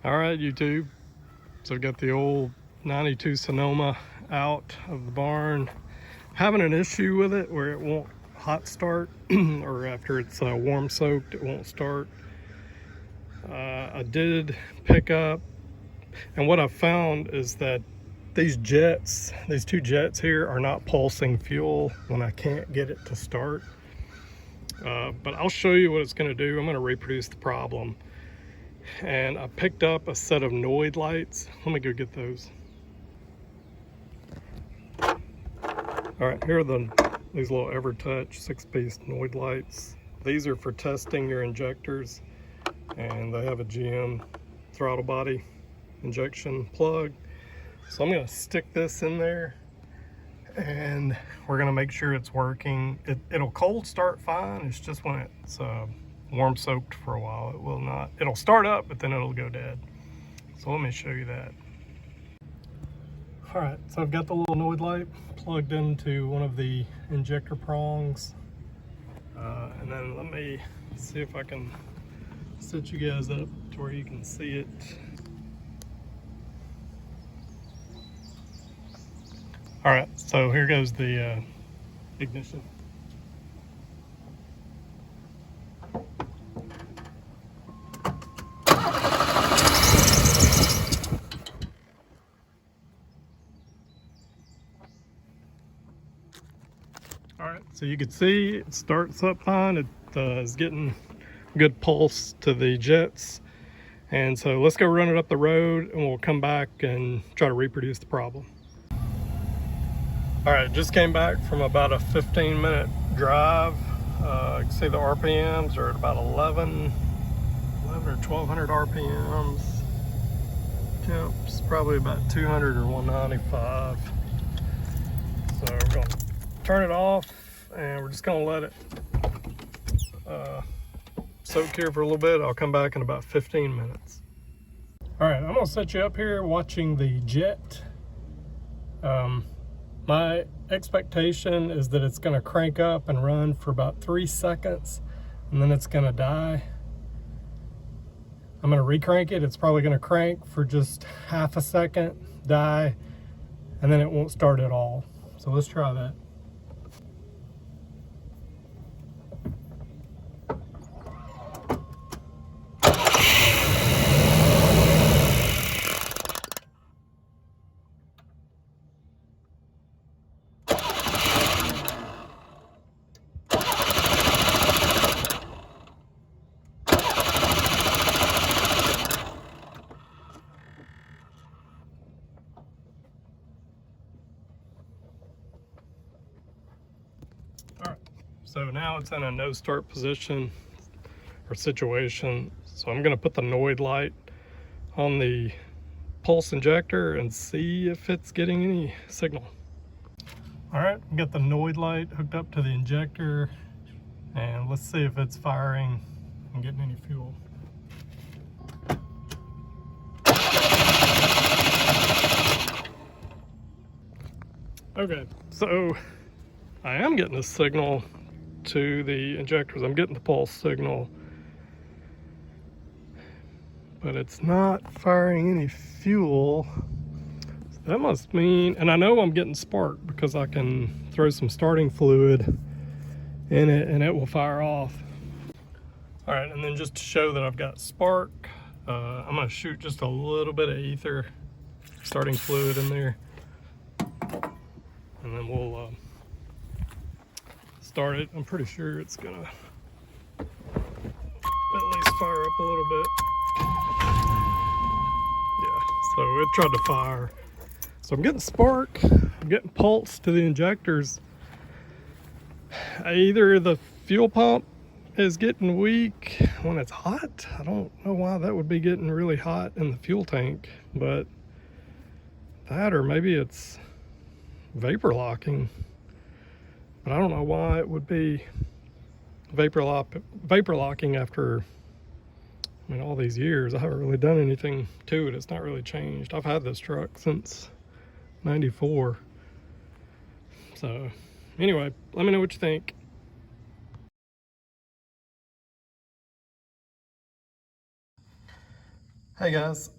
All right, YouTube. So I've got the old 92 Sonoma out of the barn. Having an issue with it where it won't hot start or after it's warm soaked, it won't start. I did pick up, and what I found is that these two jets here are not pulsing fuel when I can't get it to start. But I'll show you what it's going to do. I'm going to reproduce the problem. And I picked up a set of Noid lights. Let me go get those. All right, here are these little EverTouch 6-piece Noid lights. These are for testing your injectors, and they have a GM throttle body injection plug. So I'm going to stick this in there, and we're going to make sure it's working. It'll cold start fine. It's just when it's warm soaked for a while, it will not. It'll start up, but then it'll go dead. So let me show you that. All right, so I've got the little Noid light plugged into one of the injector prongs. And then let me see if I can set you guys up to where you can see it. All right, so here goes the ignition. All right, so you can see it starts up fine. It is getting good pulse to the jets. And so let's go run it up the road and we'll come back and try to reproduce the problem. All right, just came back from about a 15-minute drive. You can see the RPMs are at about 11 or 1200 RPMs. Temps probably about 200 or 195. So we're gonna turn it off and we're just gonna let it soak here for a little bit. I'll come back in about 15 minutes. All right, I'm gonna set you up here watching the jet. My expectation is that it's gonna crank up and run for about 3 seconds and then it's gonna die. I'm gonna recrank it. It's probably gonna crank for just half a second, die, and then it won't start at all. So let's try that. So now it's in a no start position or situation. So I'm gonna put the Noid light on the pulse injector and see if it's getting any signal. All right, we got the Noid light hooked up to the injector and let's see if it's firing and getting any fuel. Okay, so I am getting a signal to the injectors. I'm getting the pulse signal, but it's not firing any fuel. So that must mean, and I know I'm getting spark because I can throw some starting fluid in it and it will fire off. All right, and then just to show that I've got spark, I'm gonna shoot just a little bit of ether starting fluid in there, and then we'll start it. I'm pretty sure it's gonna at least fire up a little bit. Yeah, so it tried to fire. So I'm getting spark, I'm getting pulse to the injectors. Either the fuel pump is getting weak when it's hot. I don't know why that would be getting really hot in the fuel tank, but that, or maybe it's vapor locking. But I don't know why it would be vapor locking after, I mean, all these years. I haven't really done anything to it. It's not really changed. I've had this truck since '94. So anyway, let me know what you think. Hey guys,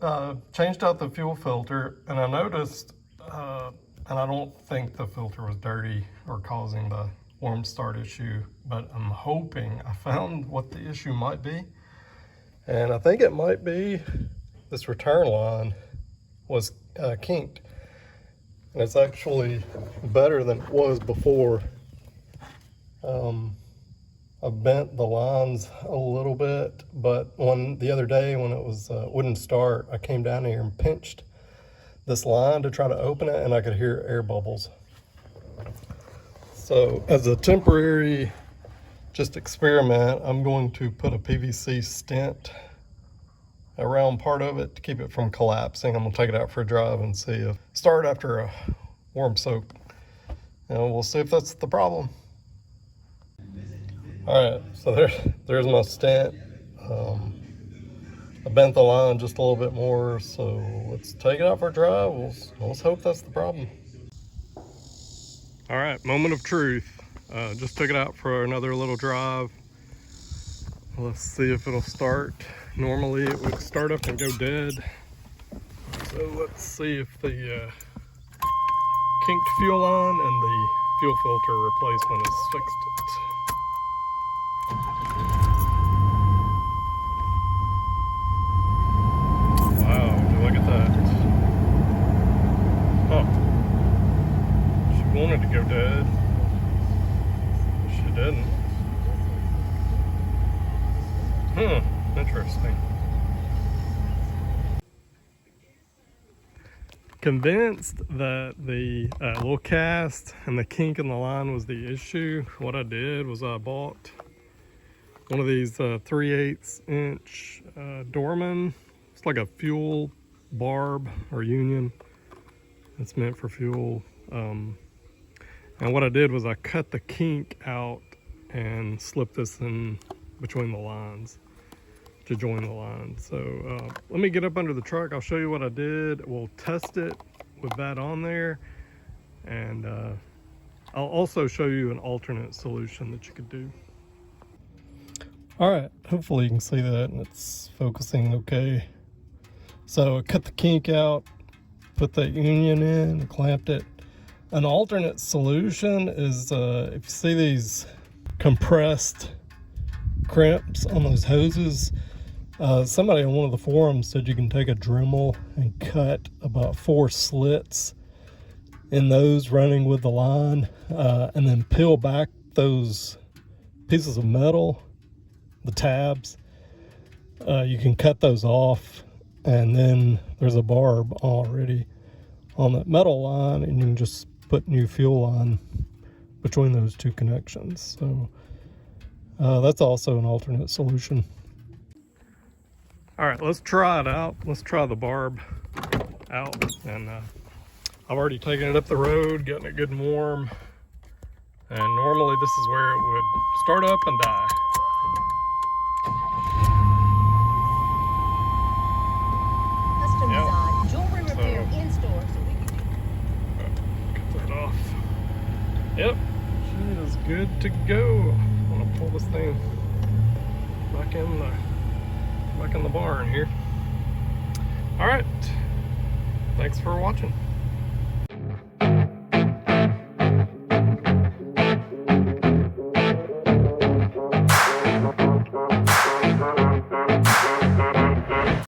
changed out the fuel filter, and I noticed, and I don't think the filter was dirty or causing the warm start issue, but I'm hoping I found what the issue might be. And I think it might be this return line was kinked. And it's actually better than it was before. I bent the lines a little bit, but the other day when it was wouldn't start, I came down here and pinched this line to try to open it, and I could hear air bubbles. So as a temporary just experiment, I'm going to put a PVC stent around part of it to keep it from collapsing. I'm gonna take it out for a drive and see if start after a warm soak. We'll see if that's the problem. All right, so there's my stent. I bent the line just a little bit more, so let's take it out for a drive. Let's hope that's the problem. All right, moment of truth. Just took it out for another little drive. Let's see if it'll start. Normally it would start up and go dead. So let's see if the kinked fuel line and the fuel filter replacement has fixed it. Wanted to go dead. She didn't. Interesting. Convinced that the little cast and the kink in the line was the issue, what I did was I bought one of these 3/8 inch Dorman. It's like a fuel barb or union. It's meant for fuel. And what I did was I cut the kink out and slipped this in between the lines to join the line. So let me get up under the truck. I'll show you what I did. We'll test it with that on there. And I'll also show you an alternate solution that you could do. All right, hopefully you can see that and it's focusing okay. So I cut the kink out, put that union in, and clamped it. An alternate solution is if you see these compressed crimps on those hoses, somebody on one of the forums said you can take a Dremel and cut about 4 slits in those running with the line, and then peel back those pieces of metal, the tabs. You can cut those off, and then there's a barb already on that metal line, and you can just put new fuel on between those two connections. So that's also an alternate solution. All right, let's try it out. Let's try the barb out. And I've already taken it up the road, getting it good and warm. And normally this is where it would start up and die. Custom design, jewelry repair in store. Cut that off. Yep, she is good to go. I'm gonna pull this thing back in the barn here. All right, thanks for watching.